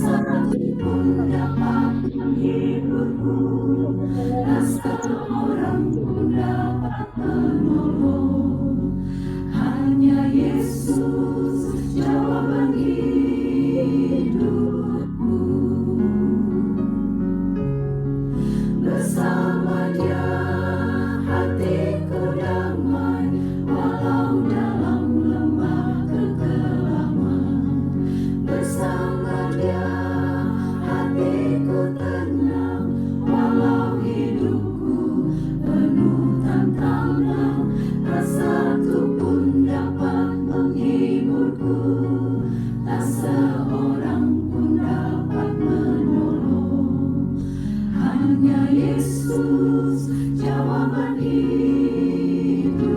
satu pun dapat menghiburku, tak seorang pun dapat menolong. Hanya Yesus jawaban hidupku. Bersama Dia hatiku damai, walau dalam lembah kekelaman. Bersama Dia hatiku tenang, walau hidupku penuh tantangan. Tak satu pun dapat menghiburku, tak seorang pun dapat menolong. Hanya Yesus jawaban hidupku.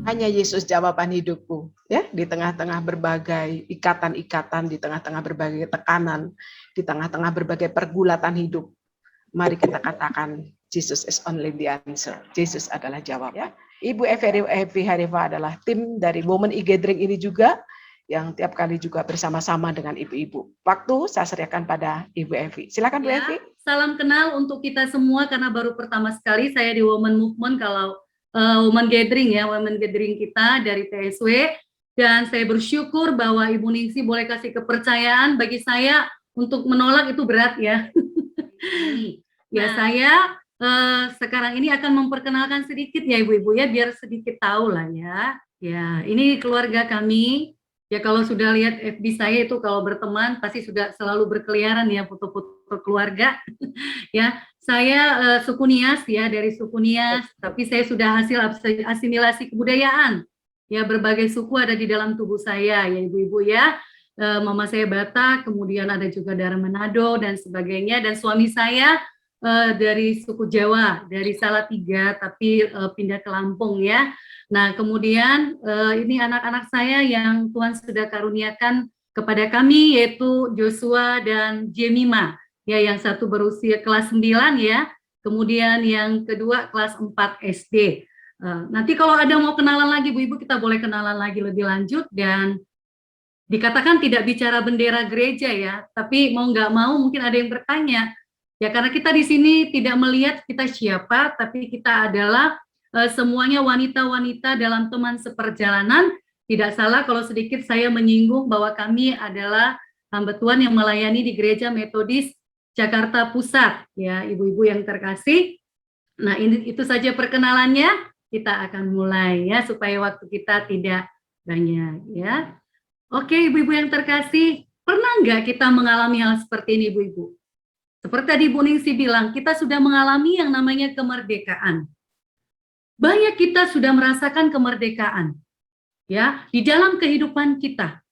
Hanya Yesus jawaban hidupku, ya, di tengah-tengah berbagai ikatan-ikatan, di tengah-tengah berbagai tekanan, di tengah-tengah berbagai pergulatan hidup. Mari kita katakan, Jesus is only the answer. Jesus adalah jawab, ya. Ibu Evi Harifa adalah tim dari Women e-Gathering ini juga, yang tiap kali juga bersama-sama dengan ibu-ibu. Waktu saya serahkan pada Ibu Evi. Silakan Bu Evi. Salam kenal untuk kita semua, karena baru pertama sekali saya di Women Movement, kalau Women Gathering ya, Women Gathering kita dari TSW, dan saya bersyukur bahwa Ibu Ningsi boleh kasih kepercayaan bagi saya untuk menolak itu berat ya. Ya, saya sekarang ini akan memperkenalkan sedikit ya Ibu-Ibu ya, biar sedikit tahu lah ya. Ya, ini keluarga kami. Ya, kalau sudah lihat FB saya itu kalau berteman pasti sudah selalu berkeliaran ya foto-foto keluarga. Ya, saya suku Nias ya, dari suku Nias, tapi saya sudah hasil asimilasi kebudayaan. Ya, berbagai suku ada di dalam tubuh saya ya Ibu-Ibu ya. Mama saya Batak, kemudian ada juga dari Manado dan sebagainya, dan suami saya dari suku Jawa, dari Salatiga, tapi pindah ke Lampung ya. Nah, kemudian ini anak-anak saya yang Tuhan sudah karuniakan kepada kami, yaitu Joshua dan Jemima. Ya, yang satu berusia kelas 9 ya, kemudian yang kedua kelas 4 SD. Nanti kalau ada mau kenalan lagi, Bu-Ibu, kita boleh kenalan lagi lebih lanjut, dan dikatakan tidak bicara bendera gereja ya, tapi mau nggak mau mungkin ada yang bertanya. Ya, karena kita di sini tidak melihat kita siapa, tapi kita adalah semuanya wanita-wanita dalam teman seperjalanan. Tidak salah kalau sedikit saya menyinggung bahwa kami adalah hamba Tuhan yang melayani di Gereja Metodis Jakarta Pusat, ya Ibu-ibu yang terkasih. Nah, ini itu saja perkenalannya. Kita akan mulai ya, supaya waktu kita tidak banyak ya. Oke, Ibu-ibu yang terkasih, pernah nggak kita mengalami hal seperti ini, Ibu-ibu? Seperti tadi Bu Ningsi bilang, kita sudah mengalami yang namanya kemerdekaan. Banyak kita sudah merasakan kemerdekaan, ya, di dalam kehidupan kita,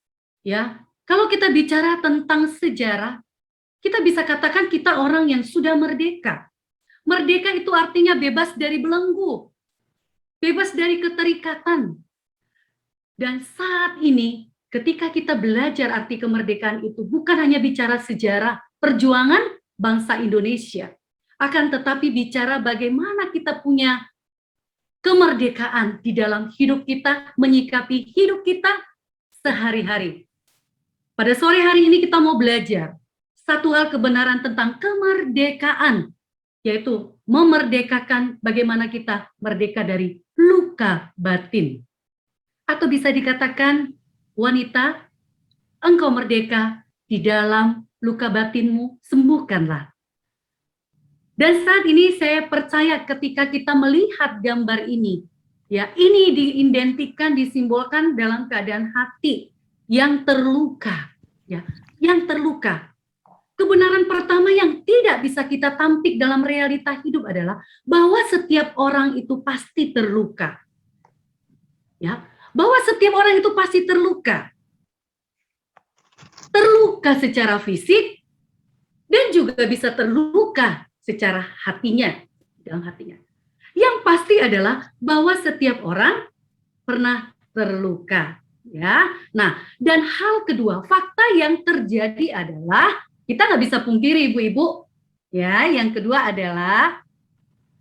ya. Kalau kita bicara tentang sejarah, kita bisa katakan kita orang yang sudah merdeka. Merdeka itu artinya bebas dari belenggu, bebas dari keterikatan. Dan saat ini, ketika kita belajar arti kemerdekaan itu bukan hanya bicara sejarah perjuangan bangsa Indonesia, akan tetapi bicara bagaimana kita punya kemerdekaan di dalam hidup kita, menyikapi hidup kita sehari-hari. Pada sore hari ini kita mau belajar satu hal kebenaran tentang kemerdekaan, yaitu memerdekakan bagaimana kita merdeka dari luka batin. Atau bisa dikatakan, wanita, engkau merdeka di dalam luka batinmu, sembuhkanlah. Dan saat ini saya percaya ketika kita melihat gambar ini, ya, ini diidentikan, disimbolkan dalam keadaan hati yang terluka, ya, yang terluka. Kebenaran pertama yang tidak bisa kita tampik dalam realita hidup adalah bahwa setiap orang itu pasti terluka. Ya, bahwa setiap orang itu pasti terluka. Terluka secara fisik dan juga bisa terluka secara hatinya, dalam hatinya. Yang pasti adalah bahwa setiap orang pernah terluka, ya. Nah, dan hal kedua, fakta yang terjadi adalah kita nggak bisa pungkiri, ibu-ibu, ya. Yang kedua adalah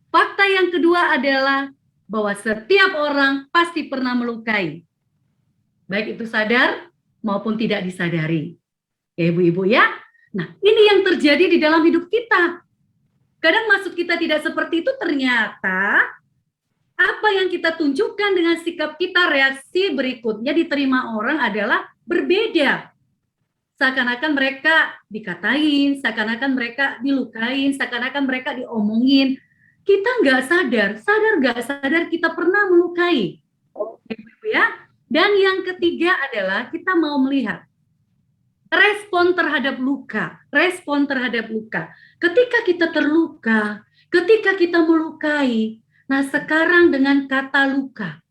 fakta yang kedua adalah bahwa setiap orang pasti pernah melukai, baik itu sadar maupun tidak disadari. Ya ibu-ibu ya. Nah, ini yang terjadi di dalam hidup kita. Kadang maksud kita tidak seperti itu, ternyata apa yang kita tunjukkan dengan sikap kita, reaksi berikutnya diterima orang adalah berbeda. Seakan-akan mereka dikatain, seakan-akan mereka dilukain, seakan-akan mereka diomongin. Kita nggak sadar nggak sadar kita pernah melukai. Ya. Dan yang ketiga adalah kita mau melihat respon terhadap luka, respon terhadap luka. Ketika kita terluka, ketika kita melukai, nah sekarang dengan kata luka,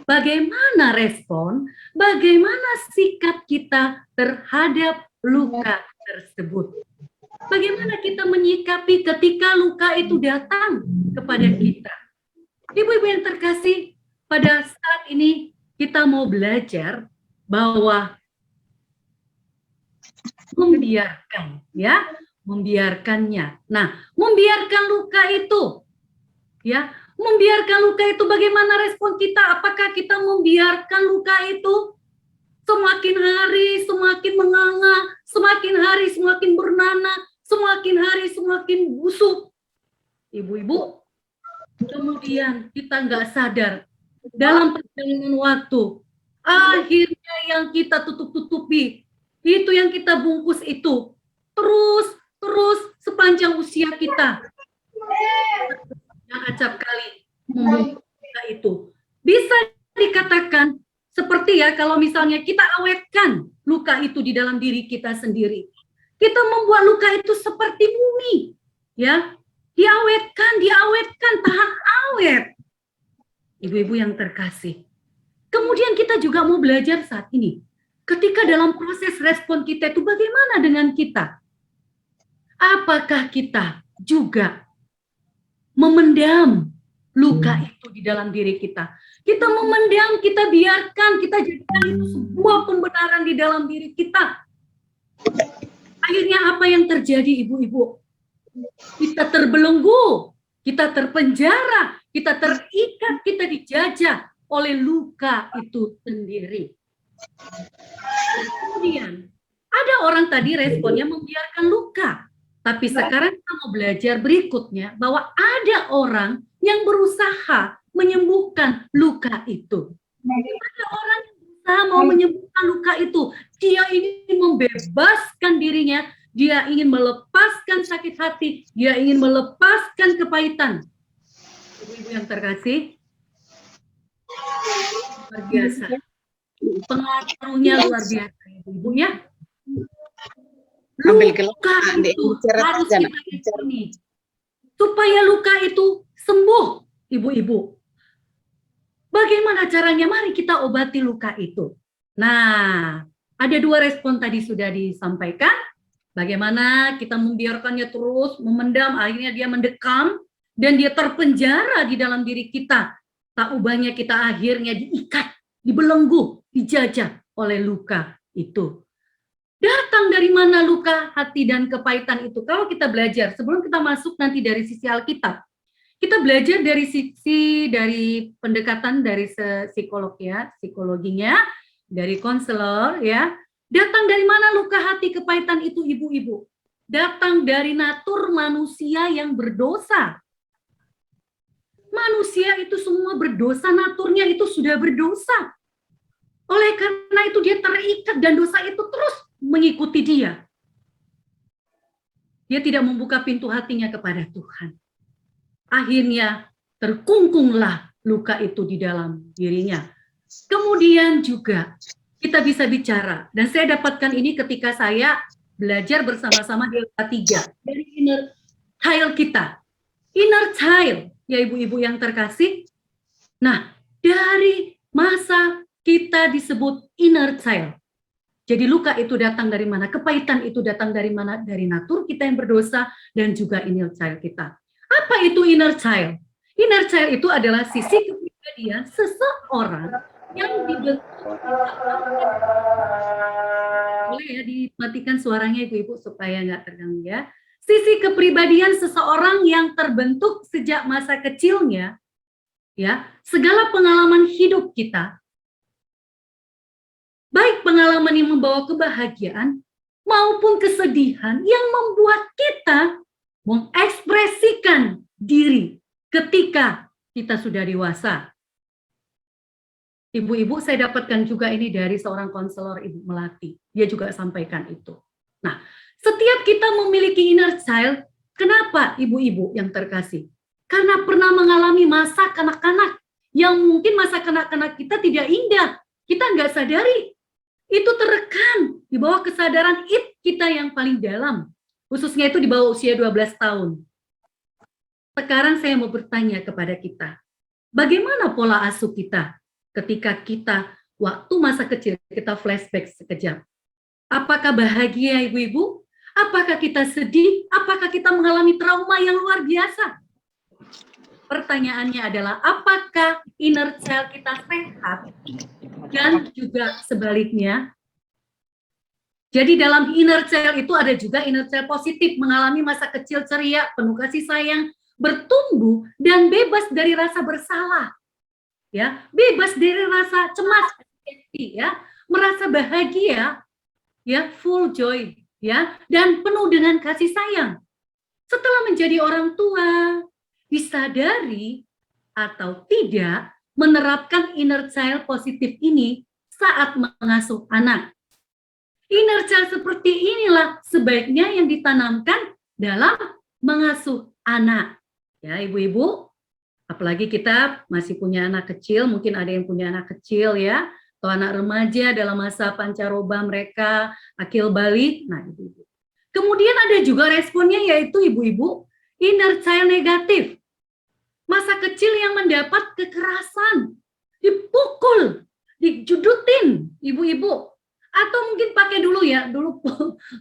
bagaimana respon, bagaimana sikap kita terhadap luka tersebut? Bagaimana kita menyikapi ketika luka itu datang kepada kita? Ibu-ibu yang terkasih, pada saat ini kita mau belajar bahwa membiarkan, ya, membiarkannya. Nah, membiarkan luka itu, ya, membiarkan luka itu bagaimana respon kita? Apakah kita membiarkan luka itu semakin hari semakin menganga, semakin hari semakin bernanah, semakin hari semakin busuk? Ibu-ibu, kemudian kita nggak sadar dalam perjalanan waktu, akhirnya yang kita tutup-tutupi, itu yang kita bungkus itu, terus sepanjang usia kita. Yang acap kali membungkus kita itu. Bisa dikatakan seperti ya, kalau misalnya kita awetkan luka itu di dalam diri kita sendiri. Kita membuat luka itu seperti bumi, ya. Diawetkan, tahan awet. Ibu-ibu yang terkasih. Kemudian kita juga mau belajar saat ini. Ketika dalam proses respon kita itu bagaimana dengan kita? Apakah kita juga memendam luka itu di dalam diri kita? Kita memendam, kita biarkan, kita jadikan itu sebuah pembenaran di dalam diri kita. Akhirnya apa yang terjadi, ibu-ibu? Kita terbelenggu, kita terpenjara, kita terikat, kita dijajah oleh luka itu sendiri. Kemudian ada orang tadi responnya membiarkan luka, tapi sekarang kita mau belajar berikutnya bahwa ada orang yang berusaha menyembuhkan luka itu. Ada orang yang berusaha mau menyembuhkan luka itu. Dia ingin membebaskan dirinya, dia ingin melepaskan sakit hati, dia ingin melepaskan kepahitan. Ibu-ibu yang terkasih, luar biasa. Pengaruhnya luar biasa, ibu ya. Luka itu harus kita yakini supaya luka itu sembuh, ibu-ibu. Bagaimana caranya? Mari kita obati luka itu. Nah, ada dua respon tadi sudah disampaikan. Bagaimana kita membiarkannya terus, memendam, akhirnya dia mendekam, dan dia terpenjara di dalam diri kita. Tak ubahnya kita akhirnya diikat, dibelenggu, dijajah oleh luka itu. Datang dari mana luka hati dan kepahitan itu? Kalau kita belajar, sebelum kita masuk nanti dari sisi Alkitab, kita belajar dari sisi dari pendekatan dari psikolog ya, psikologinya, dari konselor ya. Datang dari mana luka hati kepahitan itu, ibu-ibu? Datang dari natur manusia yang berdosa. Manusia itu semua berdosa, naturnya itu sudah berdosa. Oleh karena itu dia terikat dan dosa itu terus mengikuti dia. Dia tidak membuka pintu hatinya kepada Tuhan. Akhirnya terkungkunglah luka itu di dalam dirinya. Kemudian juga kita bisa bicara, dan saya dapatkan ini ketika saya belajar bersama-sama di L3 dari inner child kita. Inner child, ya ibu-ibu yang terkasih. Nah, dari masa kita disebut inner child. Jadi luka itu datang dari mana? Kepahitan itu datang dari mana? Dari natur kita yang berdosa dan juga inner child kita. Apa itu inner child? Inner child itu adalah sisi kepribadian seseorang yang dibentuk. Boleh ya dimatikan suaranya ibu-ibu supaya nggak terganggu ya. Sisi kepribadian seseorang yang terbentuk sejak masa kecilnya, ya, segala pengalaman hidup kita, baik pengalaman yang membawa kebahagiaan maupun kesedihan yang membuat kita mengekspresikan diri ketika kita sudah dewasa. Ibu-ibu, saya dapatkan juga ini dari seorang konselor Ibu Melati. Dia juga sampaikan itu. Nah, setiap kita memiliki inner child, kenapa ibu-ibu yang terkasih? Karena pernah mengalami masa kanak-kanak yang mungkin masa kanak-kanak kita tidak indah. Kita nggak sadari. Itu terekam di bawah kesadaran kita yang paling dalam. Khususnya itu di bawah usia 12 tahun. Sekarang saya mau bertanya kepada kita. Bagaimana pola asuh kita ketika kita waktu masa kecil kita flashback sekejap? Apakah bahagia ibu-ibu? Apakah kita sedih? Apakah kita mengalami trauma yang luar biasa? Pertanyaannya adalah apakah inner child kita sehat? Dan juga sebaliknya. Jadi dalam inner child itu ada juga inner child positif, mengalami masa kecil ceria, penuh kasih sayang, bertumbuh dan bebas dari rasa bersalah. Ya, bebas dari rasa cemas, ya, merasa bahagia, ya, full joy, ya, dan penuh dengan kasih sayang. Setelah menjadi orang tua, disadari atau tidak menerapkan inner child positif ini saat mengasuh anak. Inner child seperti inilah sebaiknya yang ditanamkan dalam mengasuh anak. Ya, ibu-ibu, apalagi kita masih punya anak kecil, mungkin ada yang punya anak kecil ya, atau anak remaja dalam masa pancaroba mereka, akil balik. Nah, ibu-ibu. Kemudian ada juga responnya yaitu ibu-ibu, inner child negatif. Masa kecil yang mendapat kekerasan, dipukul, dijudutin ibu-ibu. Atau mungkin pakai dulu ya, dulu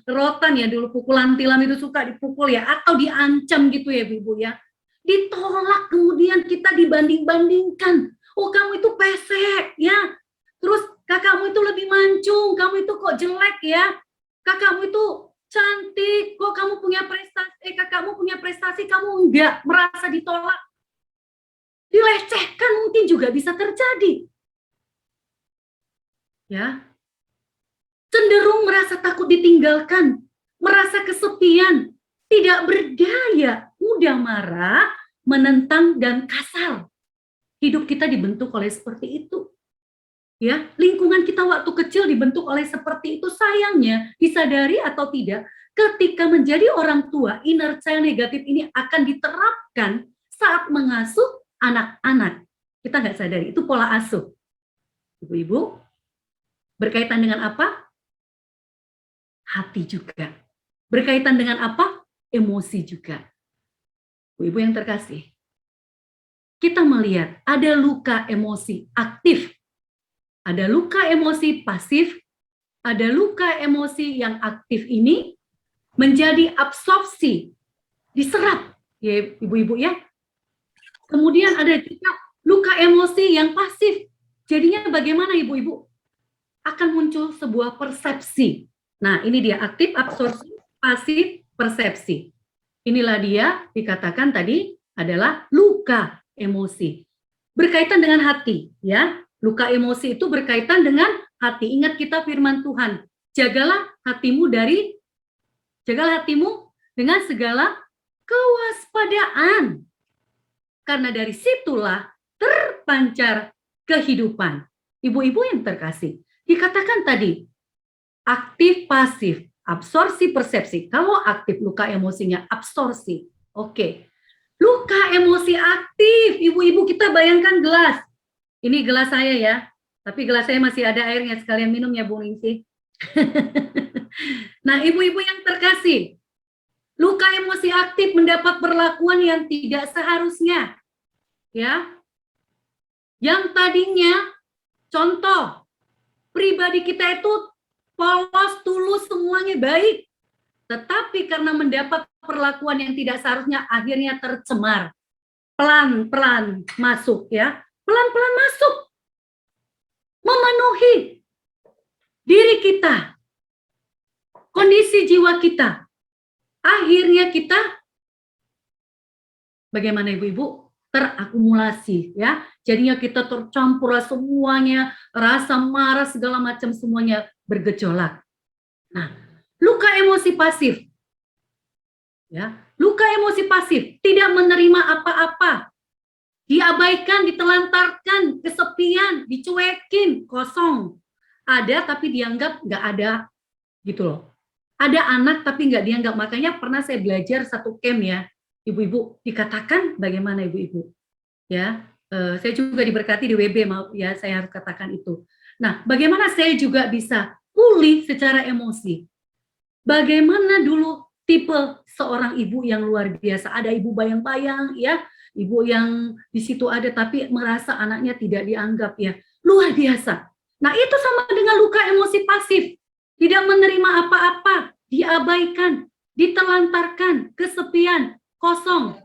rotan ya, dulu pukulan tilam itu suka dipukul ya, atau diancam gitu ya ibu-ibu ya. Ditolak, kemudian kita dibanding-bandingkan. Oh, kamu itu pesek ya. Terus kakakmu itu lebih mancung, kamu itu kok jelek ya. Kakakmu itu cantik, kok kamu punya prestasi, kakakmu punya prestasi, kamu enggak, merasa ditolak. Dilecehkan mungkin juga bisa terjadi. Ya. Cenderung merasa takut ditinggalkan, merasa kesepian, tidak berdaya, mudah marah, menentang dan kasar. Hidup kita dibentuk oleh seperti itu. Ya, lingkungan kita waktu kecil dibentuk oleh seperti itu. Sayangnya, disadari atau tidak, ketika menjadi orang tua, inner child negatif ini akan diterapkan saat mengasuh anak-anak. Kita nggak sadari, itu pola asuh. Ibu-ibu, berkaitan dengan apa? Hati juga. Berkaitan dengan apa? Emosi juga. Ibu yang terkasih, kita melihat ada luka emosi aktif, ada luka emosi pasif, ada luka emosi yang aktif ini menjadi absorpsi, diserap, ya ibu-ibu ya. Kemudian ada juga luka emosi yang pasif. Jadinya bagaimana ibu-ibu? Akan muncul sebuah persepsi. Nah, ini dia aktif, absorpsi, pasif, persepsi. Inilah dia dikatakan tadi adalah luka emosi. Berkaitan dengan hati, ya. Luka emosi itu berkaitan dengan hati. Ingat kita firman Tuhan. Jagalah hatimu dengan segala kewaspadaan. Karena dari situlah terpancar kehidupan. Ibu-ibu yang terkasih, dikatakan tadi, aktif pasif, absorpsi persepsi. Kalau aktif luka emosinya absorpsi. Oke. Luka emosi aktif. Ibu-ibu kita bayangkan gelas. Ini gelas saya ya. Tapi gelas saya masih ada airnya, sekalian minum ya Bu Ningsih. Nah, ibu-ibu yang terkasih, luka emosi aktif mendapat perlakuan yang tidak seharusnya. Ya. Yang tadinya contoh pribadi kita itu polos, tulus, semuanya baik. Tetapi karena mendapat perlakuan yang tidak seharusnya, akhirnya tercemar. Pelan-pelan masuk ya. Pelan-pelan masuk. Memenuhi diri kita. Kondisi jiwa kita. Akhirnya kita, bagaimana ibu-ibu? Terakumulasi ya. Jadinya kita tercampur semuanya, rasa marah segala macam semuanya bergejolak. Nah, luka emosi pasif. Ya, luka emosi pasif, tidak menerima apa-apa. Diabaikan, ditelantarkan, kesepian, dicuekin, kosong. Ada tapi dianggap nggak ada, gitu loh. Ada anak tapi nggak dianggap. Makanya pernah saya belajar satu camp ya, ibu-ibu, dikatakan bagaimana ibu-ibu? Ya, saya juga diberkati di WB, ya saya harus katakan itu. Nah, bagaimana saya juga bisa pulih secara emosi? Bagaimana dulu tipe seorang ibu yang luar biasa? Ada ibu bayang-bayang, ya, ibu yang di situ ada tapi merasa anaknya tidak dianggap, ya, luar biasa. Nah, itu sama dengan luka emosi pasif, tidak menerima apa-apa, diabaikan, ditelantarkan, kesepian, kosong.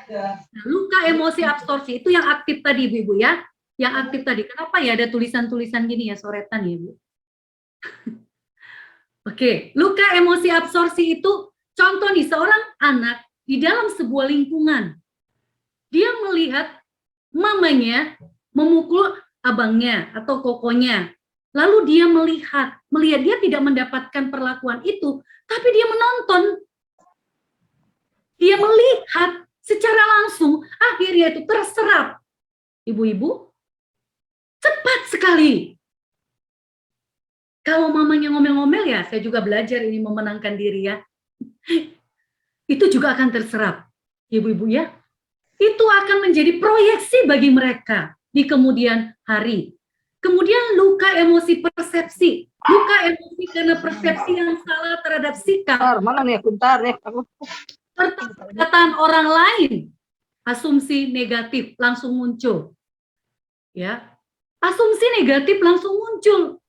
Nah, luka emosi absorpsi itu yang aktif tadi, ibu-ibu, ya, yang aktif tadi. Kenapa ya ada tulisan-tulisan gini ya, soretan ya, Bu? Oke, luka emosi absorpsi itu contoh nih, seorang anak di dalam sebuah lingkungan. Dia melihat mamanya memukul abangnya atau kokonya. Lalu dia melihat dia tidak mendapatkan perlakuan itu, tapi dia menonton. Dia melihat secara langsung, akhirnya itu terserap. Ibu-ibu, cepat sekali. Kalau mamanya ngomel-ngomel ya, saya juga belajar ini memenangkan diri ya. Itu juga akan terserap, ibu-ibu ya. Itu akan menjadi proyeksi bagi mereka di kemudian hari. Kemudian luka emosi persepsi. Luka emosi karena persepsi yang salah terhadap sikap. Mana nih, bentar ya. Perkataan orang lain. Asumsi negatif langsung muncul. Ya. Asumsi negatif langsung muncul.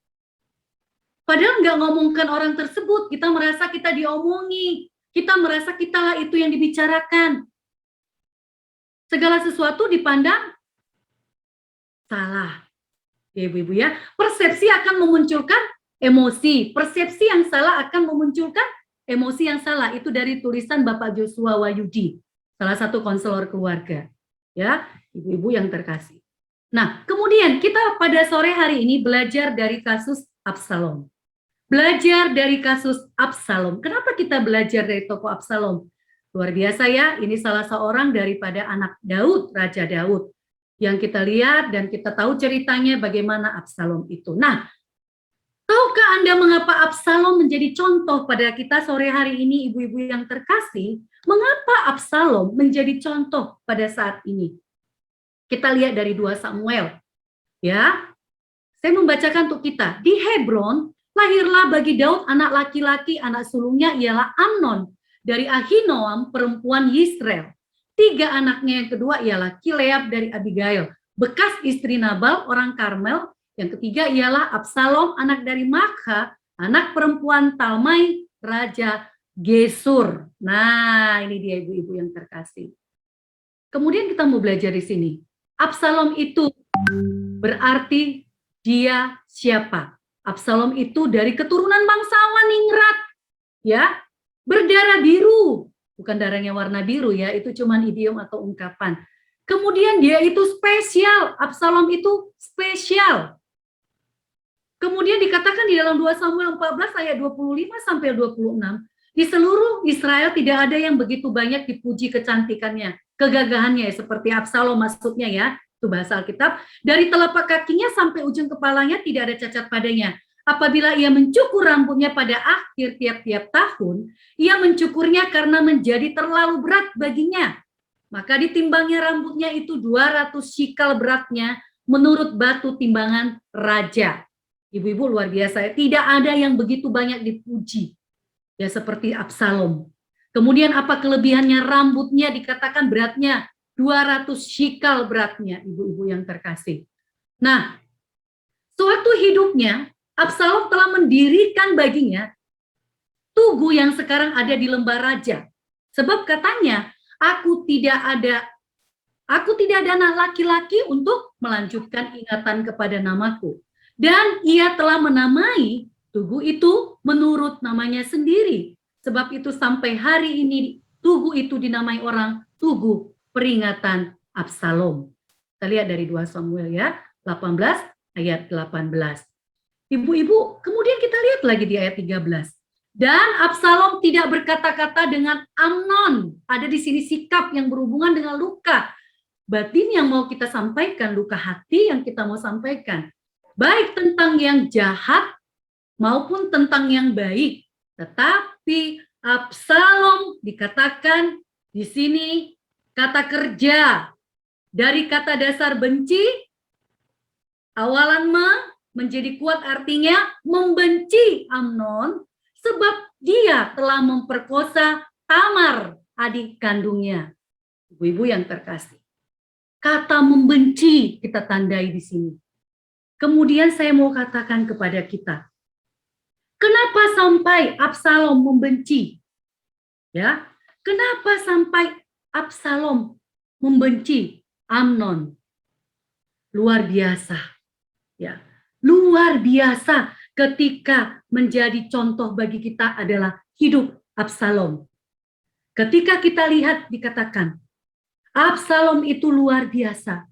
Padahal nggak ngomongkan orang tersebut, kita merasa kita diomongi, kita merasa kitalah itu yang dibicarakan. Segala sesuatu dipandang salah. Ya, ibu-ibu ya, persepsi akan memunculkan emosi, persepsi yang salah akan memunculkan emosi yang salah. Itu dari tulisan Bapak Joshua Wahyudi, salah satu konselor keluarga. Ya, ibu-ibu yang terkasih. Nah, kemudian kita pada sore hari ini belajar dari kasus Absalom. Belajar dari kasus Absalom. Kenapa kita belajar dari tokoh Absalom? Luar biasa ya, ini salah seorang daripada anak Daud, Raja Daud. Yang kita lihat dan kita tahu ceritanya bagaimana Absalom itu. Nah, tahukah Anda mengapa Absalom menjadi contoh pada kita sore hari ini, ibu-ibu yang terkasih? Mengapa Absalom menjadi contoh pada saat ini? Kita lihat dari 2 Samuel. Ya, saya membacakan untuk kita. Di Hebron, lahirlah bagi Daud anak laki-laki, anak sulungnya ialah Amnon dari Ahinoam, perempuan Yisrael. 3 anaknya yang kedua ialah Kileab dari Abigail, bekas istri Nabal, orang Karmel. Yang ketiga ialah Absalom, anak dari Maakha, anak perempuan Talmai, Raja Gesur. Nah, ini dia ibu-ibu yang terkasih. Kemudian kita mau belajar di sini. Absalom itu berarti dia siapa? Absalom itu dari keturunan bangsawan ningrat, ya, berdarah biru, bukan darahnya warna biru ya, itu cuman idiom atau ungkapan. Kemudian dia itu spesial, Absalom itu spesial. Kemudian dikatakan di dalam 2 Samuel 14 ayat 25 sampai 26, di seluruh Israel tidak ada yang begitu banyak dipuji kecantikannya, kegagahannya seperti Absalom maksudnya ya. Itu bahasa Alkitab, dari telapak kakinya sampai ujung kepalanya tidak ada cacat padanya. Apabila ia mencukur rambutnya pada akhir tiap-tiap tahun, ia mencukurnya karena menjadi terlalu berat baginya. Maka ditimbangnya rambutnya itu 200 shikal beratnya menurut batu timbangan raja. Ibu-ibu luar biasa, tidak ada yang begitu banyak dipuji. Ya seperti Absalom. Kemudian apa kelebihannya? Rambutnya dikatakan beratnya 200 shikal beratnya, ibu-ibu yang terkasih. Nah, suatu hidupnya, Absalom telah mendirikan baginya tugu yang sekarang ada di lembah raja. Sebab katanya, aku tidak ada anak laki-laki untuk melanjutkan ingatan kepada namaku. Dan ia telah menamai tugu itu menurut namanya sendiri. Sebab itu sampai hari ini tugu itu dinamai orang tugu peringatan Absalom. Kita lihat dari 2 Samuel ya, 18 ayat 18. Ibu-ibu, Kemudian kita lihat lagi di ayat 13. Dan Absalom tidak berkata-kata dengan Amnon. Ada di sini sikap yang berhubungan dengan luka batin yang mau kita sampaikan, luka hati yang kita mau sampaikan. Baik tentang yang jahat maupun tentang yang baik. Tetapi Absalom dikatakan di sini kata kerja. Dari kata dasar benci, awalan menjadi kuat artinya membenci Amnon sebab dia telah memperkosa Tamar, adik kandungnya. Ibu-ibu yang terkasih. Kata membenci kita tandai di sini. Kemudian saya mau katakan kepada kita, kenapa sampai Absalom membenci? Ya, kenapa sampai Absalom membenci Amnon? Luar biasa. Ya, luar biasa ketika menjadi contoh bagi kita adalah hidup Absalom. Ketika kita lihat dikatakan, Absalom itu luar biasa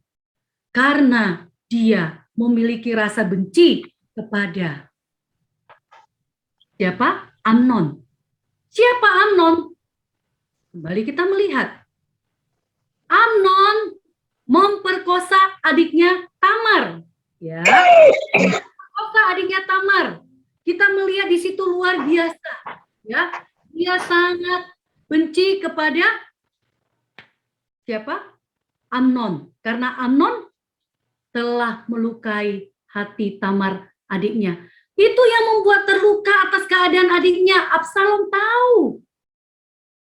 karena dia memiliki rasa benci kepada siapa? Amnon. Siapa Amnon? Kembali kita melihat. Amnon memperkosa adiknya Tamar. Ya. Memperkosa adiknya Tamar. Kita melihat di situ luar biasa. Ya. Dia sangat benci kepada siapa? Amnon. Karena Amnon telah melukai hati Tamar adiknya. Itu yang membuat terluka atas keadaan adiknya. Absalom tahu.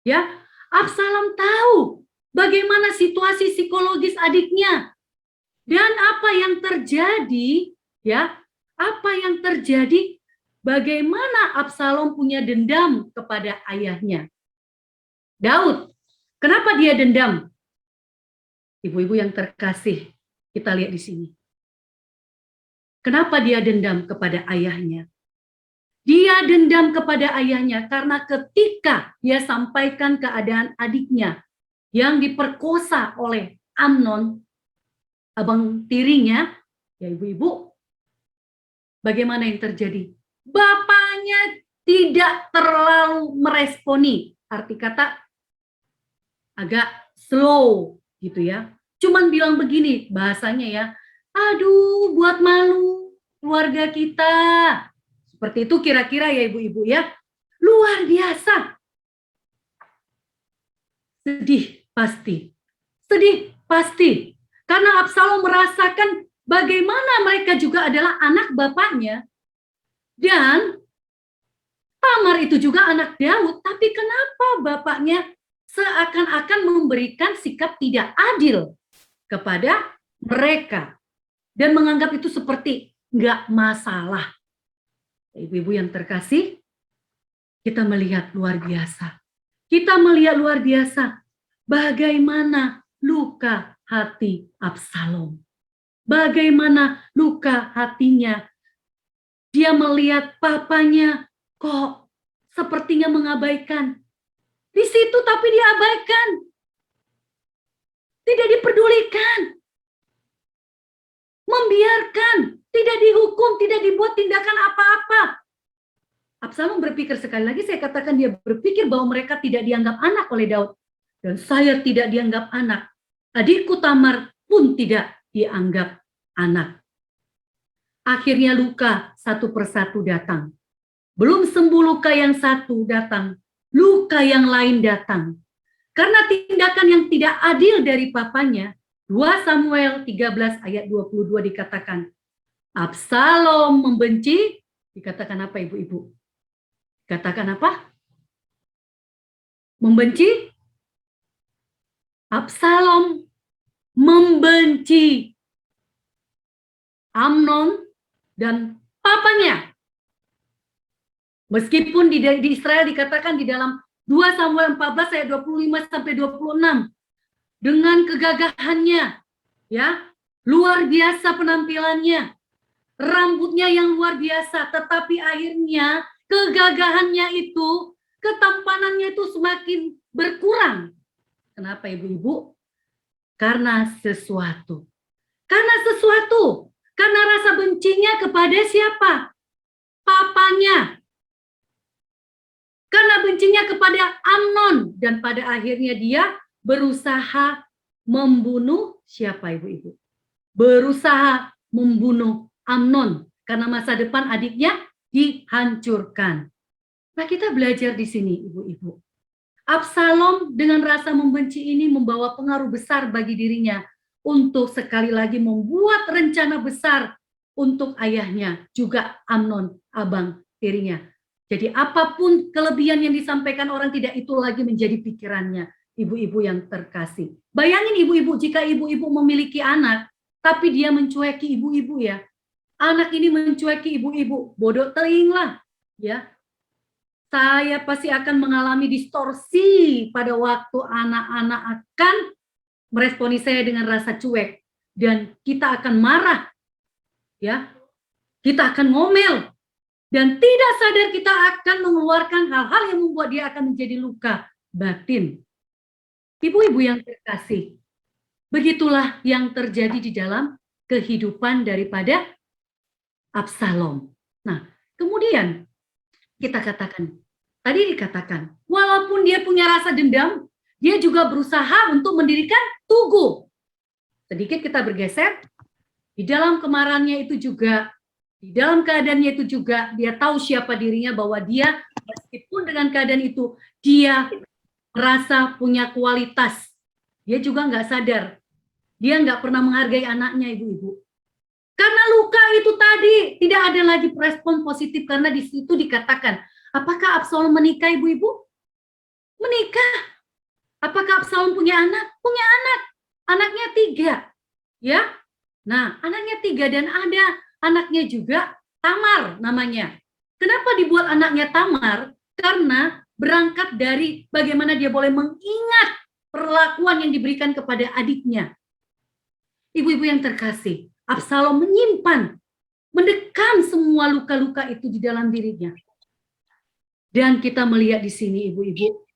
Ya, Absalom tahu bagaimana situasi psikologis adiknya. Dan apa yang terjadi, ya, apa yang terjadi, bagaimana Absalom punya dendam kepada ayahnya. Daud, kenapa dia dendam? Ibu-ibu yang terkasih, kita lihat di sini. Kenapa dia dendam kepada ayahnya? Dia dendam kepada ayahnya karena ketika dia sampaikan keadaan adiknya yang diperkosa oleh Amnon, abang tirinya, ya ibu-ibu, bagaimana yang terjadi? Bapaknya tidak terlalu meresponi, arti kata agak slow gitu ya. Cuman bilang begini bahasanya ya, aduh buat malu keluarga kita. Seperti itu kira-kira ya ibu-ibu ya. Luar biasa. Sedih pasti. Sedih pasti. Karena Absalom merasakan bagaimana mereka juga adalah anak bapaknya. Dan Tamar itu juga anak Daud. Tapi kenapa bapaknya seakan-akan memberikan sikap tidak adil kepada mereka. Dan menganggap itu seperti nggak masalah. Ibu-ibu yang terkasih, kita melihat luar biasa. Kita melihat luar biasa bagaimana luka hati Absalom. Bagaimana luka hatinya. Dia melihat papanya kok sepertinya mengabaikan. Di situ tapi diabaikan. Tidak dipedulikan. Membiarkan. Tidak dihukum, tidak dibuat tindakan apa-apa. Absalom berpikir, sekali lagi saya katakan, dia berpikir bahwa mereka tidak dianggap anak oleh Daud. Dan saya tidak dianggap anak. Adikku Tamar pun tidak dianggap anak. Akhirnya luka satu persatu datang. Belum sembuh luka yang satu datang. Luka yang lain datang. Karena tindakan yang tidak adil dari papanya, 2 Samuel 13 ayat 22 dikatakan, Absalom membenci, dikatakan apa ibu-ibu? Dikatakan apa? Membenci? Absalom membenci Amnon dan papanya. Meskipun di Israel dikatakan di dalam 2 Samuel 14 ayat 25 sampai 26 dengan kegagahannya, ya, luar biasa penampilannya, rambutnya yang luar biasa, tetapi akhirnya kegagahannya itu, ketampanannya itu semakin berkurang. Kenapa ibu-ibu? Karena sesuatu. Karena sesuatu. Karena rasa bencinya kepada siapa? papanya. Karena bencinya kepada Amnon, dan pada akhirnya dia berusaha membunuh siapa ibu-ibu? Berusaha membunuh Amnon karena masa depan adiknya dihancurkan. Nah, kita belajar di sini ibu-ibu. Absalom dengan rasa membenci ini membawa pengaruh besar bagi dirinya untuk sekali lagi membuat rencana besar untuk ayahnya, juga Amnon, abang tirinya. Jadi apapun kelebihan yang disampaikan orang, tidak itu lagi menjadi pikirannya, ibu-ibu yang terkasih. Bayangin ibu-ibu, jika ibu-ibu memiliki anak, tapi dia mencueki ibu-ibu ya. Anak ini mencueki ibu-ibu, bodoh teing lah. Ya, saya pasti akan mengalami distorsi pada waktu anak-anak akan meresponi saya dengan rasa cuek. Dan kita akan marah. Ya, kita akan ngomel. Dan tidak sadar kita akan mengeluarkan hal-hal yang membuat dia akan menjadi luka batin. Ibu-ibu yang terkasih, begitulah yang terjadi di dalam kehidupan daripada Absalom. Nah, kemudian kita katakan, tadi dikatakan, walaupun dia punya rasa dendam, dia juga berusaha untuk mendirikan tugu. Sedikit kita bergeser, di dalam kemarahannya itu juga, di dalam keadaannya itu juga, dia tahu siapa dirinya, bahwa dia, meskipun dengan keadaan itu, dia merasa punya kualitas. Dia juga nggak sadar. Dia nggak pernah menghargai anaknya, ibu-ibu. Karena luka itu tadi, tidak ada lagi respon positif, karena di situ dikatakan, apakah Absalom menikah, ibu-ibu? Menikah. Apakah Absalom punya anak? Punya anak. Anaknya 3. Ya. Nah, anaknya 3 dan ada anaknya juga Tamar namanya. Kenapa dibuat anaknya Tamar? Karena berangkat dari bagaimana dia boleh mengingat perlakuan yang diberikan kepada adiknya. Ibu-ibu yang terkasih, Absalom menyimpan, mendekam semua luka-luka itu di dalam dirinya. Dan kita melihat di sini ibu-ibu,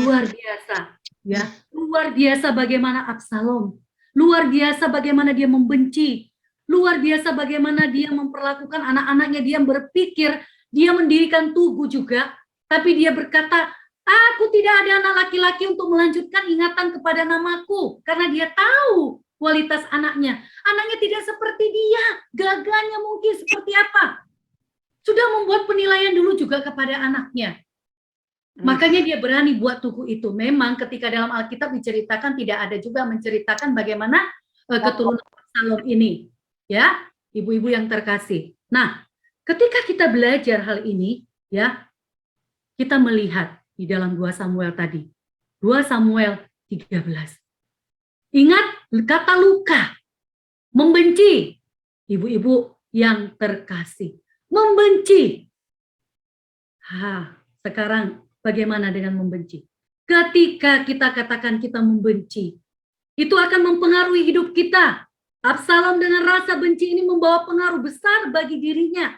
luar biasa, ya, luar biasa bagaimana Absalom, luar biasa bagaimana dia membenci, luar biasa bagaimana dia memperlakukan anak-anaknya. Dia berpikir, dia mendirikan tugu juga, tapi dia berkata, aku tidak ada anak laki-laki untuk melanjutkan ingatan kepada namaku, karena dia tahu kualitas anaknya. Anaknya tidak seperti dia, gagahnya mungkin seperti apa. Sudah membuat penilaian dulu juga kepada anaknya. Makanya dia berani buat tugu itu. Memang ketika dalam Alkitab diceritakan, tidak ada juga menceritakan bagaimana keturunan Absalom ini. Ya, ibu-ibu yang terkasih. Nah, ketika kita belajar hal ini, ya, kita melihat di dalam 2 Samuel tadi. 2 Samuel 13. Ingat kata luka, membenci, ibu-ibu yang terkasih, membenci. Sekarang bagaimana dengan membenci? Ketika kita katakan kita membenci, itu akan mempengaruhi hidup kita. Absalom dengan rasa benci ini membawa pengaruh besar bagi dirinya,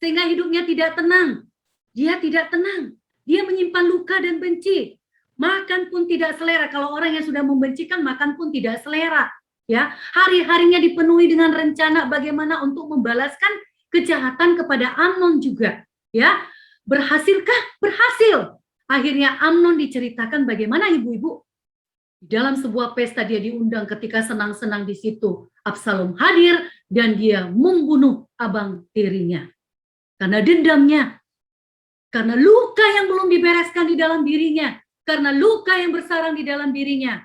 sehingga hidupnya tidak tenang. Dia tidak tenang. Dia menyimpan luka dan benci. Makan pun tidak selera. Kalau orang yang sudah membenci kan makan pun tidak selera. Ya, hari-harinya dipenuhi dengan rencana bagaimana untuk membalaskan kejahatan kepada Amnon juga. Ya, berhasilkah? Berhasil. Akhirnya Amnon diceritakan bagaimana ibu-ibu. Dalam sebuah pesta dia diundang, ketika senang-senang di situ Absalom hadir dan dia membunuh abang tirinya. Karena dendamnya. Karena luka yang belum dibereskan di dalam dirinya. Karena luka yang bersarang di dalam dirinya.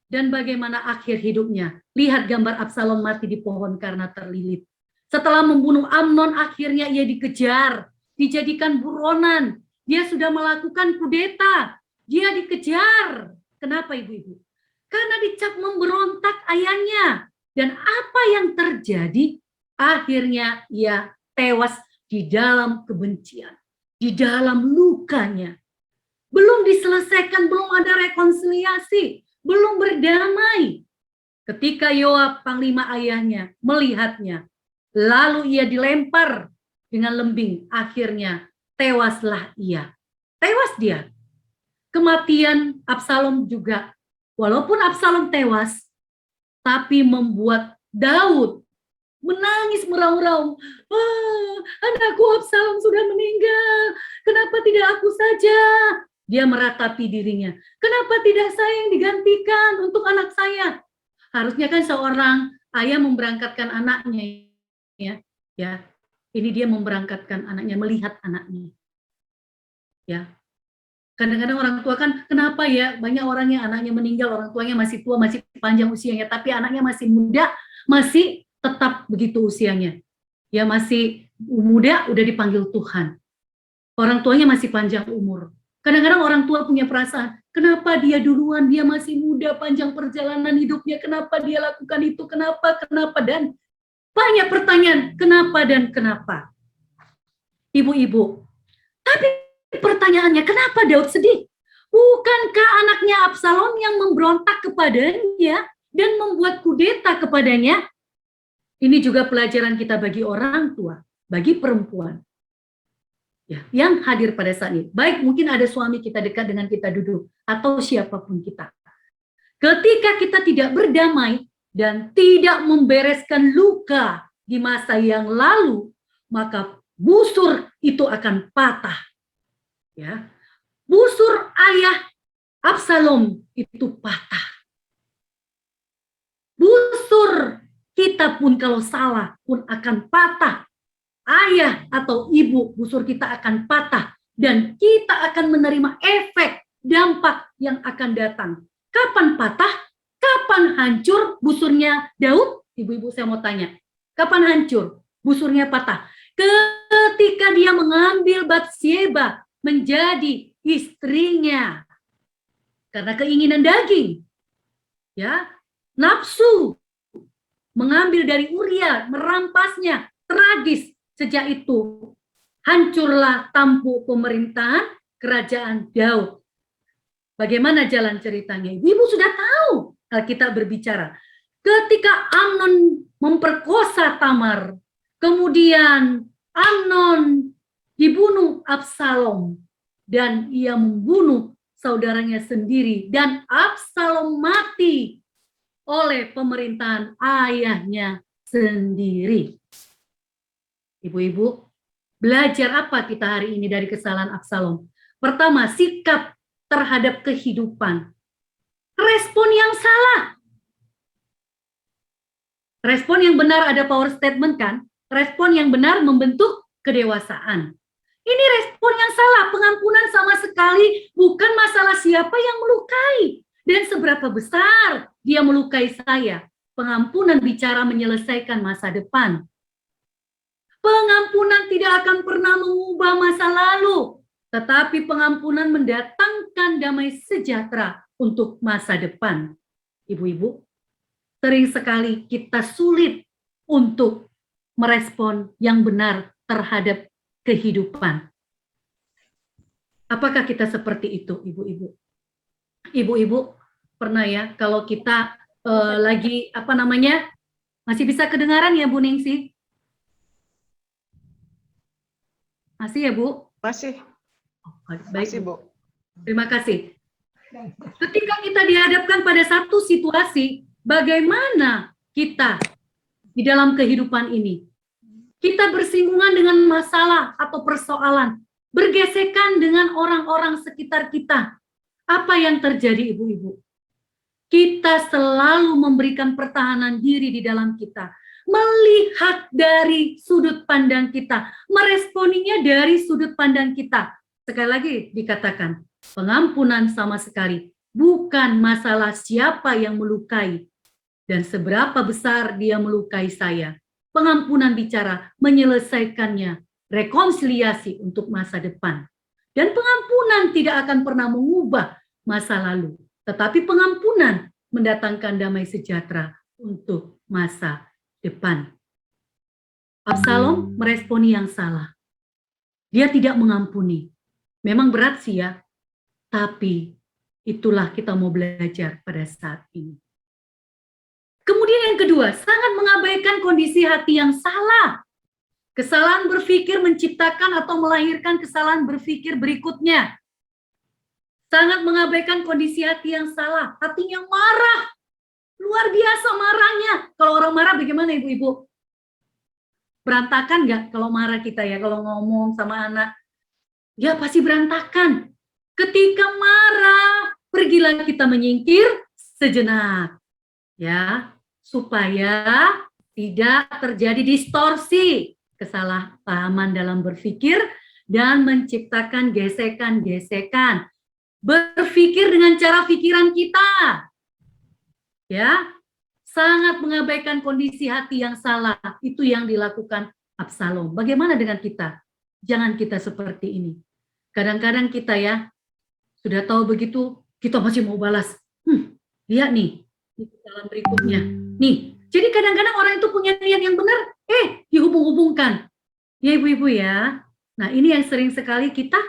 Dan bagaimana akhir hidupnya. Lihat gambar Absalom mati di pohon karena terlilit. Setelah membunuh Amnon, akhirnya ia dikejar. Dijadikan buronan. Dia sudah melakukan kudeta. Dia dikejar. Kenapa ibu-ibu? Karena dicap memberontak ayahnya. Dan apa yang terjadi? Akhirnya ia tewas di dalam kebencian. Di dalam lukanya. Belum diselesaikan, belum ada rekonsiliasi, belum berdamai. Ketika Yoab, panglima ayahnya, melihatnya, lalu ia dilempar dengan lembing, akhirnya tewaslah ia. Tewas dia. Kematian Absalom juga, walaupun Absalom tewas, tapi membuat Daud menangis meraung-raung. Anakku Absalom sudah meninggal. Kenapa tidak aku saja? Dia meratapi dirinya. Kenapa tidak saya yang digantikan untuk anak saya? Harusnya kan seorang ayah memberangkatkan anaknya, ya. Ini dia memberangkatkan anaknya, melihat anaknya. Ya. Kadang-kadang orang tua kan, kenapa ya banyak orang yang anaknya meninggal, orang tuanya masih tua, masih panjang usianya, tapi anaknya masih muda, masih tetap begitu usianya. Ya masih muda, udah dipanggil Tuhan. Orang tuanya masih panjang umur. Kadang-kadang orang tua punya perasaan, kenapa dia duluan, dia masih muda, panjang perjalanan hidupnya, kenapa dia lakukan itu, kenapa, dan banyak pertanyaan, kenapa dan kenapa. Ibu-ibu, tapi pertanyaannya, kenapa Daud sedih? Bukankah anaknya Absalom yang memberontak kepadanya dan membuat kudeta kepadanya? Ini juga pelajaran kita bagi orang tua, bagi perempuan. Ya, yang hadir pada saat ini. Baik, mungkin ada suami kita dekat dengan kita duduk, atau siapapun kita. Ketika kita tidak berdamai dan tidak membereskan luka di masa yang lalu, maka busur itu akan patah. Ya, busur ayah Absalom itu patah. Busur kita pun kalau salah pun akan patah. Ayah atau ibu busur kita akan patah dan kita akan menerima efek dampak yang akan datang. Kapan patah? Kapan hancur busurnya Daud? Ibu-ibu saya mau tanya. Kapan hancur busurnya patah? Ketika dia mengambil Batsyeba menjadi istrinya karena keinginan daging. Ya, nafsu mengambil dari Uria, merampasnya, tragis. Sejak itu, hancurlah tampuk pemerintahan kerajaan Daud. Bagaimana jalan ceritanya? Ibu sudah tahu Alkitab berbicara. Ketika Amnon memperkosa Tamar, kemudian Amnon dibunuh Absalom, dan ia membunuh saudaranya sendiri, dan Absalom mati oleh pemerintahan ayahnya sendiri. Ibu-ibu, belajar apa kita hari ini dari kesalahan Absalom? Pertama, sikap terhadap kehidupan. Respon yang salah. Respon yang benar ada power statement kan? Respon yang benar membentuk kedewasaan. Ini respon yang salah. Pengampunan sama sekali bukan masalah siapa yang melukai dan seberapa besar dia melukai saya. Pengampunan bicara menyelesaikan masa depan. Pengampunan tidak akan pernah mengubah masa lalu, tetapi pengampunan mendatangkan damai sejahtera untuk masa depan. Ibu-ibu, sering sekali kita sulit untuk merespon yang benar terhadap kehidupan. Apakah kita seperti itu, ibu-ibu? Ibu-ibu, pernah ya kalau kita lagi, masih bisa kedengaran ya Bu Ningsi? Masih ya, Bu? Masih. Baik, Masih, Bu. Terima kasih. Ketika kita dihadapkan pada satu situasi, bagaimana kita di dalam kehidupan ini? Kita bersinggungan dengan masalah atau persoalan, bergesekan dengan orang-orang sekitar kita. Apa yang terjadi, ibu-ibu? Kita selalu memberikan pertahanan diri di dalam kita. Melihat dari sudut pandang kita, meresponinya dari sudut pandang kita. Sekali lagi dikatakan, pengampunan sama sekali bukan masalah siapa yang melukai dan seberapa besar dia melukai saya. Pengampunan bicara menyelesaikannya, rekonsiliasi untuk masa depan. Dan pengampunan tidak akan pernah mengubah masa lalu, tetapi pengampunan mendatangkan damai sejahtera untuk masa depan. Absalom meresponi yang salah. Dia tidak mengampuni. Memang berat sih ya, tapi itulah kita mau belajar pada saat ini. Kemudian yang kedua, sangat mengabaikan kondisi hati yang salah. Kesalahan berpikir menciptakan atau melahirkan kesalahan berpikir berikutnya. Sangat mengabaikan kondisi hati yang salah, hati yang marah. Luar biasa marahnya. Kalau orang marah bagaimana ibu-ibu? Berantakan nggak kalau marah kita ya, kalau ngomong sama anak? Ya pasti berantakan. Ketika marah, pergilah kita menyingkir sejenak. Ya, supaya tidak terjadi distorsi, kesalahpahaman dalam berpikir, dan menciptakan gesekan-gesekan. Berpikir dengan cara pikiran kita. Ya, sangat mengabaikan kondisi hati yang salah. Itu yang dilakukan Absalom. Bagaimana dengan kita? Jangan kita seperti ini. Kadang-kadang kita ya, sudah tahu begitu, kita masih mau balas. Lihat nih, dalam berikutnya. Nih, jadi kadang-kadang orang itu punya niat yang benar, dihubung-hubungkan. Ya ibu-ibu ya. Nah ini yang sering sekali kita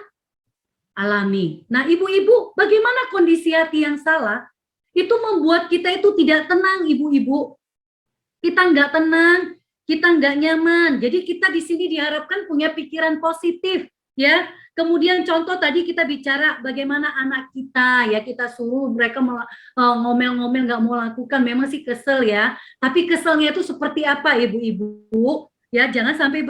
alami. Nah ibu-ibu, bagaimana kondisi hati yang salah? Itu membuat kita itu tidak tenang, ibu-ibu. Kita nggak tenang, kita nggak nyaman. Jadi kita di sini diharapkan punya pikiran positif, ya. Kemudian contoh tadi kita bicara bagaimana anak kita, ya kita suruh mereka ngomel-ngomel nggak mau lakukan, memang sih kesel ya. Tapi keselnya itu seperti apa, ibu-ibu? Ya jangan sampai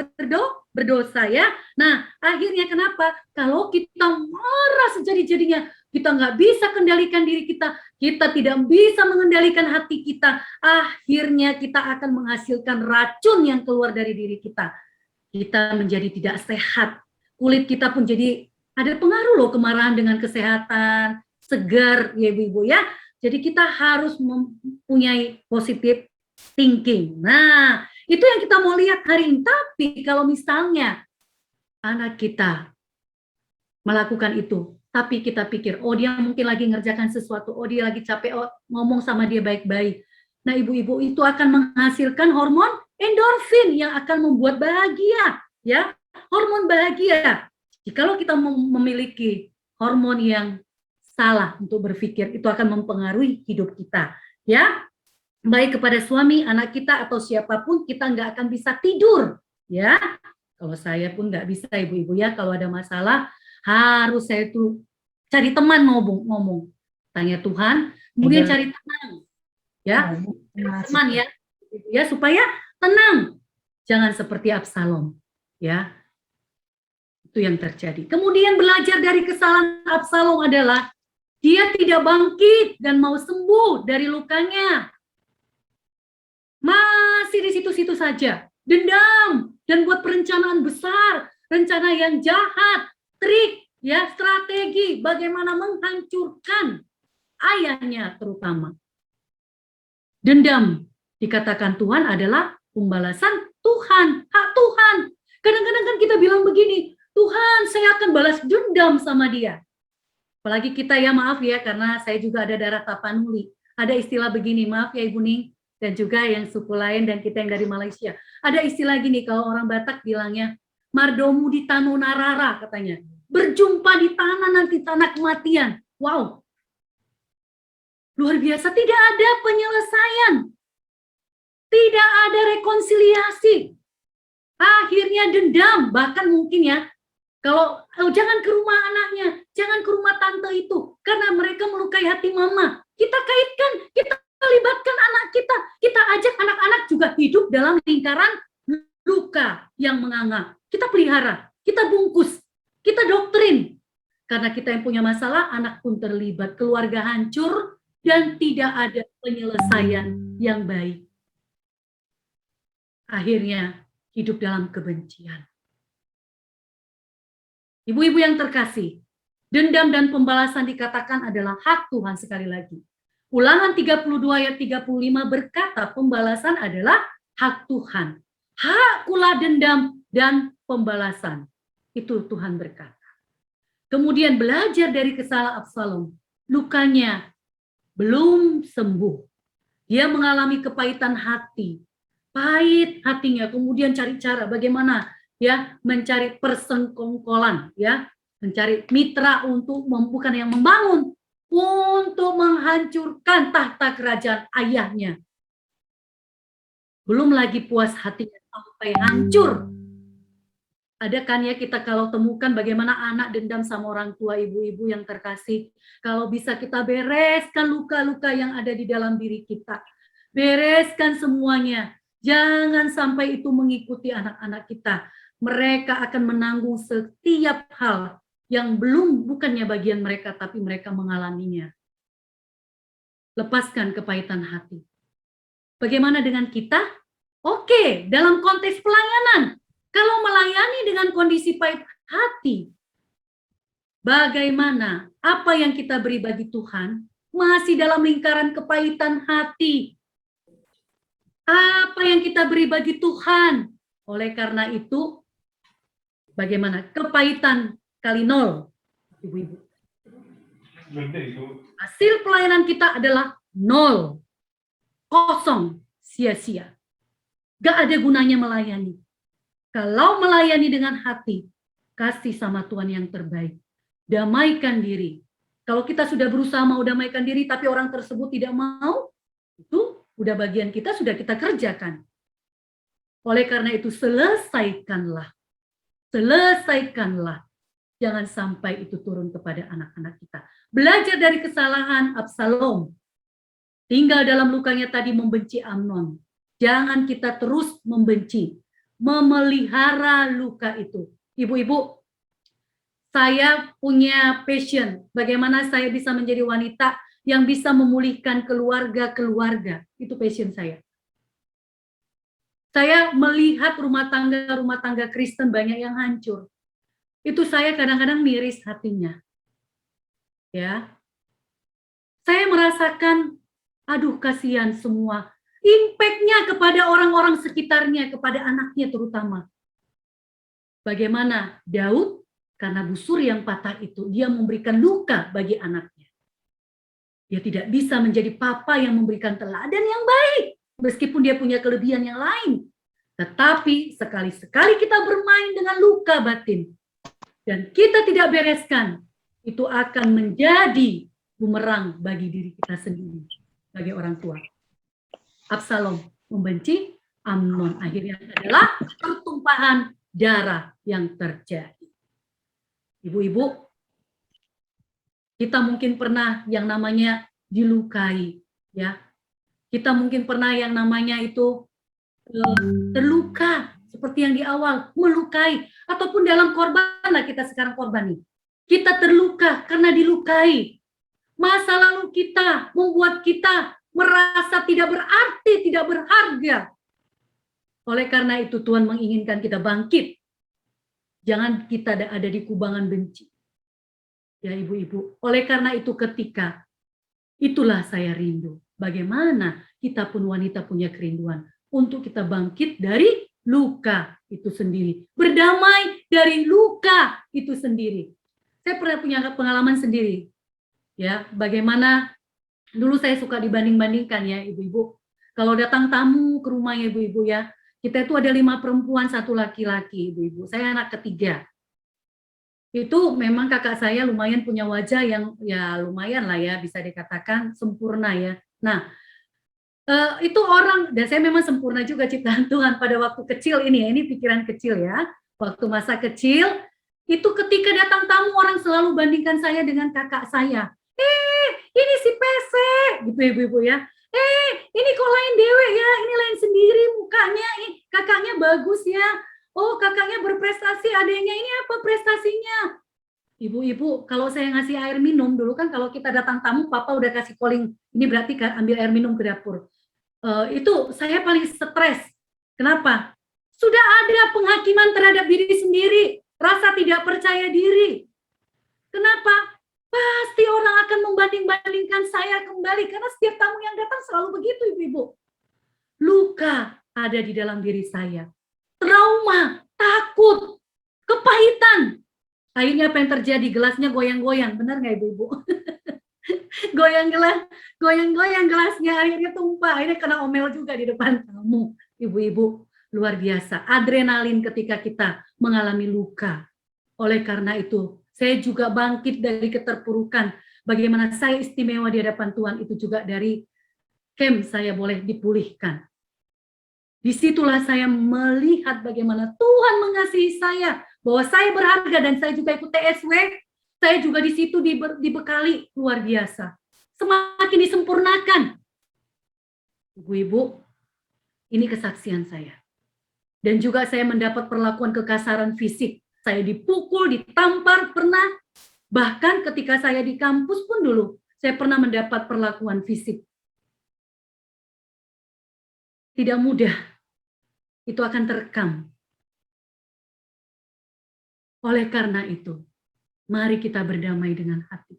berdosa ya. Nah akhirnya kenapa? Kalau kita marah sejadi-jadinya, kita nggak bisa kendalikan diri kita, kita tidak bisa mengendalikan hati kita, akhirnya kita akan menghasilkan racun yang keluar dari diri kita. Kita menjadi tidak sehat, kulit kita pun jadi ada pengaruh loh kemarahan dengan kesehatan, segar ya ibu-ibu ya. Jadi kita harus mempunyai positive thinking. Nah, itu yang kita mau lihat hari ini. Tapi kalau misalnya anak kita melakukan itu, tapi kita pikir, oh dia mungkin lagi ngerjakan sesuatu, oh dia lagi capek, oh ngomong sama dia baik-baik. Nah ibu-ibu itu akan menghasilkan hormon endorfin yang akan membuat bahagia, ya hormon bahagia. Jikalau kita memiliki hormon yang salah untuk berpikir, itu akan mempengaruhi hidup kita, ya. Baik kepada suami, anak kita, atau siapapun, kita nggak akan bisa tidur, ya. Kalau saya pun nggak bisa, ibu-ibu ya, kalau ada masalah, harus saya itu cari teman ngomong. Tanya Tuhan, kemudian cari teman, ya. Teman ya, supaya tenang. Jangan seperti Absalom, ya. Itu yang terjadi. Kemudian belajar dari kesalahan Absalom adalah, dia tidak bangkit dan mau sembuh dari lukanya. Masih di situ-situ saja, dendam dan buat perencanaan besar, rencana yang jahat, trik, ya strategi bagaimana menghancurkan ayahnya terutama. Dendam dikatakan Tuhan adalah pembalasan Tuhan, hak Tuhan. Kadang-kadang kan kita bilang begini, Tuhan saya akan balas dendam sama dia. Apalagi kita ya, maaf ya, karena saya juga ada darah Tapanuli. Ada istilah begini, maaf ya Ibu Ning, dan juga yang suku lain dan kita yang dari Malaysia. Ada istilah gini, kalau orang Batak bilangnya, mardomu di tanu narara katanya. Berjumpa di tanah nanti, tanah kematian. Wow. Luar biasa, tidak ada penyelesaian. Tidak ada rekonsiliasi. Akhirnya dendam, bahkan mungkin ya, kalau jangan ke rumah anaknya, jangan ke rumah tante itu, karena mereka melukai hati mama. Kita kaitkan, kita libatkan anak kita ajak anak-anak juga hidup dalam lingkaran luka yang menganga. Kita pelihara, kita bungkus, kita doktrin. Karena kita yang punya masalah, anak pun terlibat, keluarga hancur, dan tidak ada penyelesaian yang baik. Akhirnya hidup dalam kebencian. Ibu-ibu yang terkasih, dendam dan pembalasan dikatakan adalah hak Tuhan sekali lagi. Ulangan 32 ayat 35 berkata pembalasan adalah hak Tuhan. Hak pula dendam dan pembalasan. Itu Tuhan berkata. Kemudian belajar dari kesalahan Absalom. Lukanya belum sembuh. Dia mengalami kepahitan hati. Pahit hatinya, kemudian cari cara bagaimana ya mencari persengkongkolan, ya mencari mitra untuk bukan yang membangun, untuk menghancurkan tahta kerajaan ayahnya. Belum lagi puas hatinya sampai hancur. Ada kan ya kita kalau temukan bagaimana anak dendam sama orang tua, ibu-ibu yang terkasih. Kalau bisa kita bereskan luka-luka yang ada di dalam diri kita. Bereskan semuanya. Jangan sampai itu mengikuti anak-anak kita. Mereka akan menanggung setiap hal yang bukannya bagian mereka, tapi mereka mengalaminya. Lepaskan kepahitan hati. Bagaimana dengan kita? Oke, dalam konteks pelayanan, kalau melayani dengan kondisi pahit hati, bagaimana? Apa yang kita beri bagi Tuhan masih dalam lingkaran kepahitan hati. Apa yang kita beri bagi Tuhan? Oleh karena itu, bagaimana? Kepahitan kali 0, ibu-ibu. Hasil pelayanan kita adalah 0. Kosong, sia-sia. Gak ada gunanya melayani. Kalau melayani dengan hati, kasih sama Tuhan yang terbaik. Damaikan diri. Kalau kita sudah berusaha mau damaikan diri, tapi orang tersebut tidak mau, itu udah bagian kita, sudah kita kerjakan. Oleh karena itu, selesaikanlah. Selesaikanlah. Jangan sampai itu turun kepada anak-anak kita. Belajar dari kesalahan Absalom. Tinggal dalam lukanya tadi membenci Amnon. Jangan kita terus membenci. Memelihara luka itu. Ibu-ibu, saya punya passion. Bagaimana saya bisa menjadi wanita yang bisa memulihkan keluarga-keluarga. Itu passion saya. Saya melihat rumah tangga Kristen banyak yang hancur. Itu saya kadang-kadang miris hatinya. Ya. Saya merasakan, aduh kasihan semua. Impact-nya kepada orang-orang sekitarnya, kepada anaknya terutama. Bagaimana Daud, karena busur yang patah itu, dia memberikan luka bagi anaknya. Dia tidak bisa menjadi papa yang memberikan teladan yang baik, meskipun dia punya kelebihan yang lain. Tetapi sekali-sekali kita bermain dengan luka batin, dan kita tidak bereskan, itu akan menjadi bumerang bagi diri kita sendiri, sebagai orang tua. Absalom membenci Amnon, akhirnya adalah pertumpahan darah yang terjadi. Ibu-ibu, kita mungkin pernah yang namanya dilukai, ya. Kita mungkin pernah yang namanya itu terluka, seperti yang di awal, melukai, ataupun dalam korban lah kita sekarang korban nih. Kita terluka karena dilukai. Masa lalu kita membuat kita merasa tidak berarti, tidak berharga. Oleh karena itu Tuhan menginginkan kita bangkit. Jangan kita ada di kubangan benci. Ya ibu-ibu, oleh karena itu itulah saya rindu. Bagaimana kita pun wanita punya kerinduan untuk kita bangkit dari luka itu sendiri. Berdamai dari luka itu sendiri. Saya pernah punya pengalaman sendiri. Ya, bagaimana dulu saya suka dibanding-bandingkan ya ibu-ibu. Kalau datang tamu ke rumah ya ibu-ibu ya, kita itu ada 5 perempuan, 1 laki-laki ibu-ibu. Saya anak ketiga. Itu memang kakak saya lumayan punya wajah yang ya lumayan lah ya, bisa dikatakan sempurna ya. Nah, itu orang, dan saya memang sempurna juga ciptaan Tuhan pada waktu kecil ini pikiran kecil ya. Waktu masa kecil, itu ketika datang tamu orang selalu bandingkan saya dengan kakak saya. Ini si pesek, gitu ibu-ibu ya. Ini kok lain dewe ya, ini lain sendiri mukanya, kakaknya bagus ya. Oh, kakaknya berprestasi, adanya ini apa prestasinya? Ibu-ibu, kalau saya ngasih air minum, dulu kan kalau kita datang tamu, papa udah kasih calling, ini berarti ambil air minum ke dapur. Itu saya paling stres. Kenapa? Sudah ada penghakiman terhadap diri sendiri, rasa tidak percaya diri. Kenapa? Pasti orang akan membanding-bandingkan saya kembali, karena setiap tamu yang datang selalu begitu ibu-ibu. Luka ada di dalam diri saya. Trauma, takut, kepahitan. Akhirnya apa yang terjadi? Gelasnya goyang-goyang, benar nggak ibu-ibu? Goyang-goyang gelasnya, akhirnya tumpah, akhirnya kena omel juga di depan tamu. Ibu-ibu, luar biasa. Adrenalin ketika kita mengalami luka. Oleh karena itu, saya juga bangkit dari keterpurukan. Bagaimana saya istimewa di hadapan Tuhan itu juga dari camp saya boleh dipulihkan. Disitulah saya melihat bagaimana Tuhan mengasihi saya, bahwa saya berharga dan saya juga ikut TSW, saya juga di situ dibekali luar biasa. Semakin disempurnakan. Ibu-ibu, Ini kesaksian saya. Dan juga saya mendapat perlakuan kekasaran fisik. Saya dipukul, ditampar, pernah. Bahkan ketika saya di kampus pun dulu, saya pernah mendapat perlakuan fisik. Tidak mudah. Itu akan terekam. Oleh karena itu, mari kita berdamai dengan hati.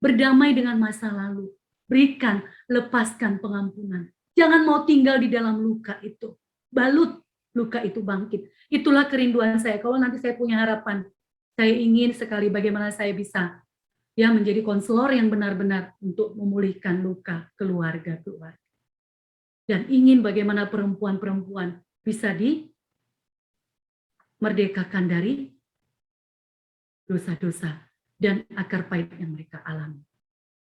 Berdamai dengan masa lalu. Berikan, lepaskan pengampunan. Jangan mau tinggal di dalam luka itu. Balut luka itu bangkit. Itulah kerinduan saya. Kalau nanti saya punya harapan, saya ingin sekali bagaimana saya bisa menjadi konselor yang benar-benar untuk memulihkan luka keluarga-keluarga. Dan ingin bagaimana perempuan-perempuan bisa dimerdekakan dari dosa-dosa dan akar pahit yang mereka alami.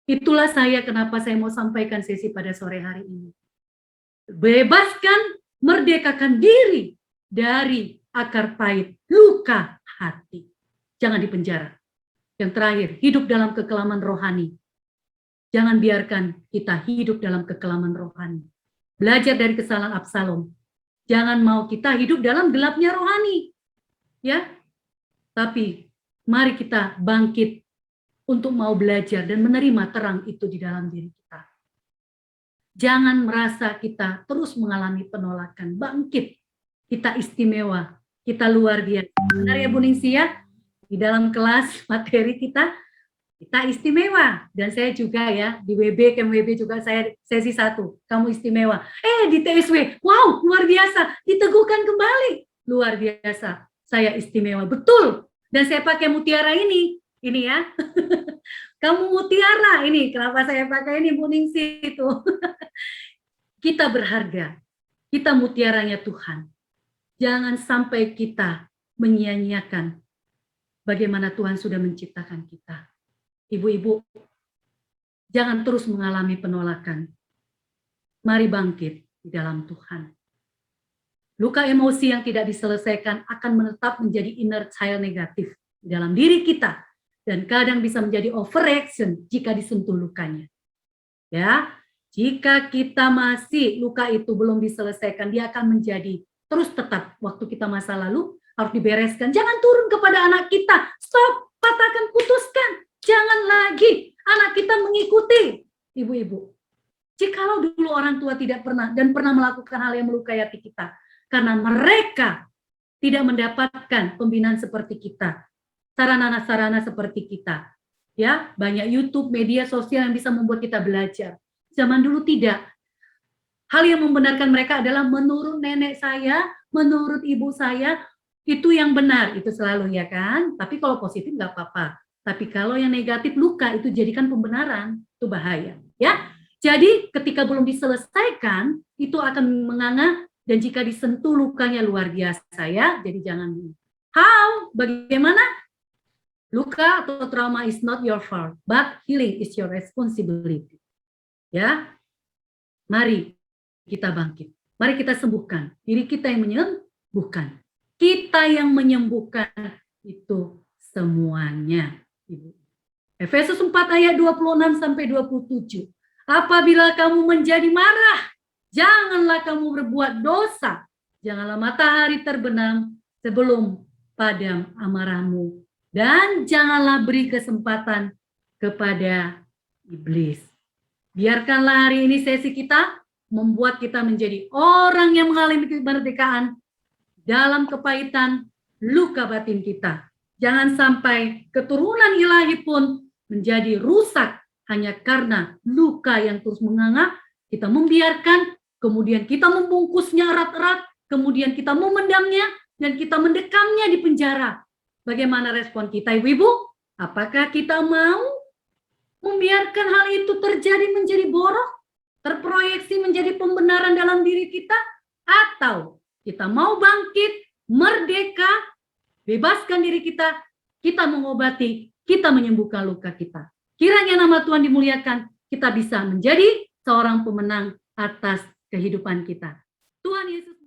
Itulah kenapa saya mau sampaikan sesi pada sore hari ini. Bebaskan, merdekakan diri dari akar pahit, luka hati. Jangan dipenjara. Yang terakhir, hidup dalam kekelaman rohani. Jangan biarkan kita hidup dalam kekelaman rohani. Belajar dari kesalahan Absalom. Jangan mau kita hidup dalam gelapnya rohani. Ya. Tapi mari kita bangkit untuk mau belajar dan menerima terang itu di dalam diri kita. Jangan merasa kita terus mengalami penolakan. Bangkit. Kita istimewa. Kita luar biasa. Benar ya Bu Ningsi ya? Di dalam kelas materi kita istimewa. Dan saya juga ya, di KMWB juga saya sesi 1. Kamu istimewa. Di TSW, wow, luar biasa. Diteguhkan kembali. Luar biasa. Saya istimewa. Betul. Dan saya pakai mutiara ini ya. Kamu mutiara ini. Kenapa saya pakai ini Bu Ningsi itu? Kita berharga. Kita mutiaranya Tuhan. Jangan sampai kita menyia-nyiakan bagaimana Tuhan sudah menciptakan kita. Ibu-ibu, jangan terus mengalami penolakan. Mari bangkit di dalam Tuhan. Luka emosi yang tidak diselesaikan akan menetap menjadi inner child negatif di dalam diri kita. Dan kadang bisa menjadi overreaction jika disentuh lukanya. Ya, jika kita masih luka itu belum diselesaikan, dia akan menjadi terus tetap waktu kita masa lalu harus dibereskan. Jangan turun kepada anak kita. Stop, patahkan, putuskan. Jangan lagi anak kita mengikuti. Ibu-ibu, jikalau dulu orang tua tidak pernah melakukan hal yang melukai hati kita, karena mereka tidak mendapatkan pembinaan seperti kita, sarana-sarana seperti kita, ya banyak YouTube, media sosial yang bisa membuat kita belajar. Zaman dulu tidak. Hal yang membenarkan mereka adalah menurut nenek saya, menurut ibu saya, itu yang benar, itu selalu ya kan. Tapi kalau positif nggak apa-apa. Tapi kalau yang negatif, luka itu jadikan pembenaran, itu bahaya. Ya, jadi ketika belum diselesaikan, itu akan menganga, dan jika disentuh lukanya luar biasa ya. Jadi jangan. Bagaimana? Luka atau trauma is not your fault, but healing is your responsibility. Ya, mari kita bangkit. Mari kita sembuhkan. Diri kita yang menyembuhkan. Kita yang menyembuhkan itu semuanya. Efesus 4 ayat 26 sampai 27. Apabila kamu menjadi marah, janganlah kamu berbuat dosa. Janganlah matahari terbenam sebelum padam amarahmu. Dan janganlah beri kesempatan kepada iblis. Biarkanlah hari ini sesi kita membuat kita menjadi orang yang mengalami kemerdekaan dalam kepahitan luka batin kita. Jangan sampai keturunan ilahi pun menjadi rusak hanya karena luka yang terus menganga. Kita membiarkan, kemudian kita membungkusnya erat-erat, kemudian kita memendamnya, dan kita mendekamnya di penjara. Bagaimana respon kita, ibu-ibu? Apakah kita mau membiarkan hal itu terjadi menjadi borok, terproyeksi menjadi pembenaran dalam diri kita? Atau kita mau bangkit, merdeka, bebaskan diri kita, kita mengobati, kita menyembuhkan luka kita. Kiranya nama Tuhan dimuliakan, kita bisa menjadi seorang pemenang atas kehidupan kita. Tuhan Yesus